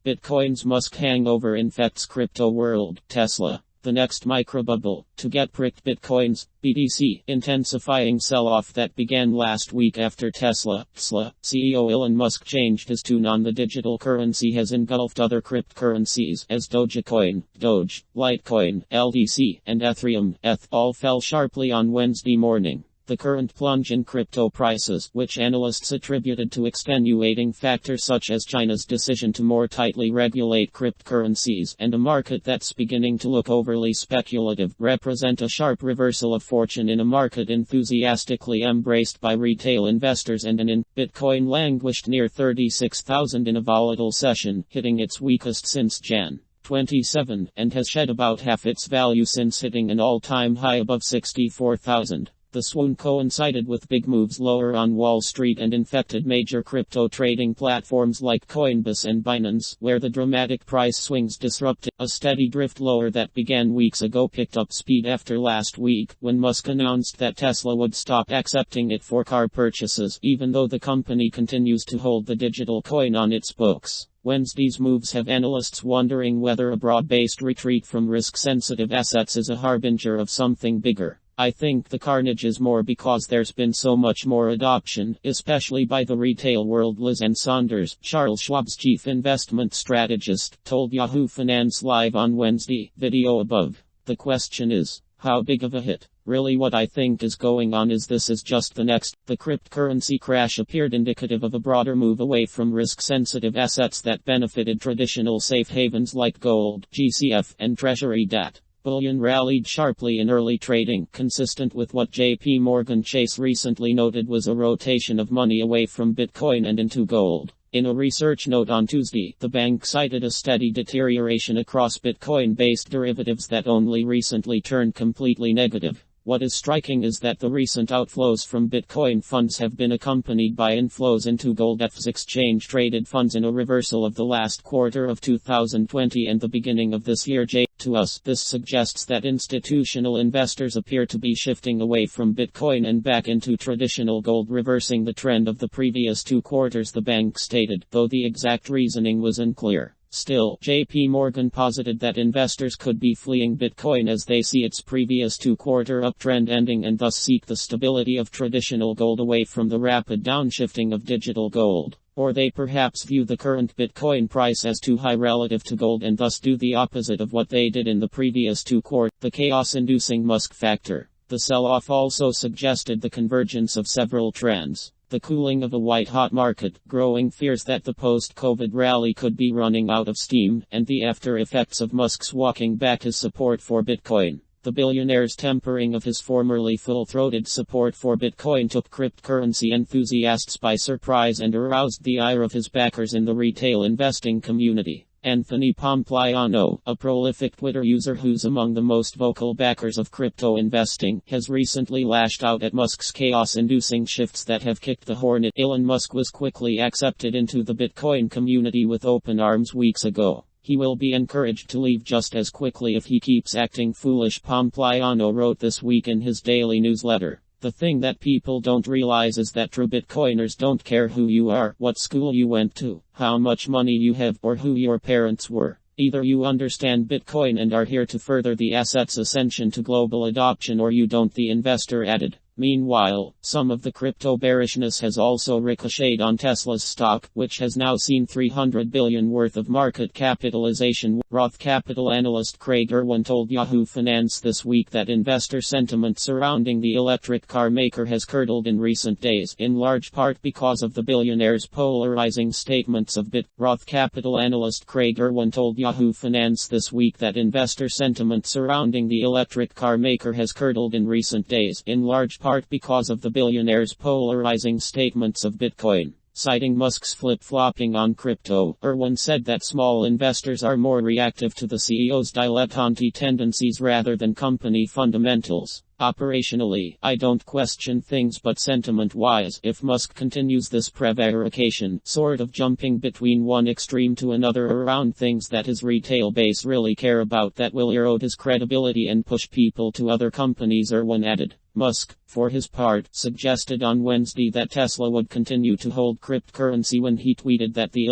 Bitcoin's Musk hangover infects crypto world. Tesla, the next microbubble, to get pricked Bitcoins, BTC, intensifying sell-off that began last week after Tesla, CEO Elon Musk changed his tune on the digital currency has engulfed other cryptocurrencies as Dogecoin, Doge, Litecoin, LTC, and Ethereum, ETH, all fell sharply on Wednesday morning. The current plunge in crypto prices, which analysts attributed to extenuating factors such as China's decision to more tightly regulate cryptocurrencies and a market that's beginning to look overly speculative, represent a sharp reversal of fortune in a market enthusiastically embraced by retail investors and Bitcoin languished near 36,000 in a volatile session, hitting its weakest since Jan. 27, and has shed about half its value since hitting an all-time high above 64,000. The swoon coincided with big moves lower on Wall Street and infected major crypto trading platforms like Coinbase and Binance, where the dramatic price swings disrupted. A steady drift lower that began weeks ago picked up speed after last week, when Musk announced that Tesla would stop accepting it for car purchases, even though the company continues to hold the digital coin on its books. Wednesday's moves have analysts wondering whether a broad-based retreat from risk-sensitive assets is a harbinger of something bigger. I think the carnage is more because there's been so much more adoption, especially by the retail world. Liz Ann Saunders, Charles Schwab's chief investment strategist, told Yahoo Finance Live on Wednesday, video above. The question is, how big of a hit? Really what I think is going on is this is just the next. The cryptocurrency crash appeared indicative of a broader move away from risk-sensitive assets that benefited traditional safe havens like gold, GCF, and treasury debt. Bullion rallied sharply in early trading, consistent with what J.P. Morgan Chase recently noted was a rotation of money away from Bitcoin and into gold. In a research note on Tuesday, the bank cited a steady deterioration across Bitcoin-based derivatives that only recently turned completely negative. What is striking is that the recent outflows from Bitcoin funds have been accompanied by inflows into gold FX exchange-traded funds in a reversal of the last quarter of 2020 and the beginning of this year. To us, this suggests that institutional investors appear to be shifting away from Bitcoin and back into traditional gold, reversing the trend of the previous 2 quarters, the bank stated, though the exact reasoning was unclear. Still, J.P. Morgan posited that investors could be fleeing Bitcoin as they see its previous 2-quarter uptrend ending and thus seek the stability of traditional gold away from the rapid downshifting of digital gold. Or they perhaps view the current Bitcoin price as too high relative to gold and thus do the opposite of what they did in the previous 2 quarters. The chaos-inducing Musk factor. The sell-off also suggested the convergence of several trends. The cooling of a white-hot market, growing fears that the post-COVID rally could be running out of steam, and the after-effects of Musk's walking back his support for Bitcoin. The billionaire's tempering of his formerly full-throated support for Bitcoin took cryptocurrency enthusiasts by surprise and aroused the ire of his backers in the retail investing community. Anthony Pompliano, a prolific Twitter user who's among the most vocal backers of crypto investing, has recently lashed out at Musk's chaos-inducing shifts that have kicked the hornet. Elon Musk was quickly accepted into the Bitcoin community with open arms weeks ago. He will be encouraged to leave just as quickly if he keeps acting foolish, Pompliano wrote this week in his daily newsletter. The thing that people don't realize is that true Bitcoiners don't care who you are, what school you went to, how much money you have, or who your parents were. Either you understand Bitcoin and are here to further the asset's ascension to global adoption, or you don't, the investor added. Meanwhile, some of the crypto bearishness has also ricocheted on Tesla's stock, which has now seen $300 billion worth of market capitalization. Roth Capital analyst Craig Irwin told Yahoo Finance this week that investor sentiment surrounding the electric car maker has curdled in recent days, in large part because of the billionaire's polarizing statements of Roth Capital analyst Craig Irwin told Yahoo Finance this week that investor sentiment surrounding the electric car maker has curdled in recent days, in large part because of the billionaire's polarizing statements of Bitcoin. Citing Musk's flip-flopping on crypto, Irwin said that small investors are more reactive to the CEO's dilettante tendencies rather than company fundamentals. Operationally, I don't question things, but sentiment-wise, if Musk continues this prevarication, sort of jumping between one extreme to another around things that his retail base really care about, that will erode his credibility and push people to other companies, Irwin added. Musk, for his part, suggested on Wednesday that Tesla would continue to hold cryptocurrency when he tweeted that the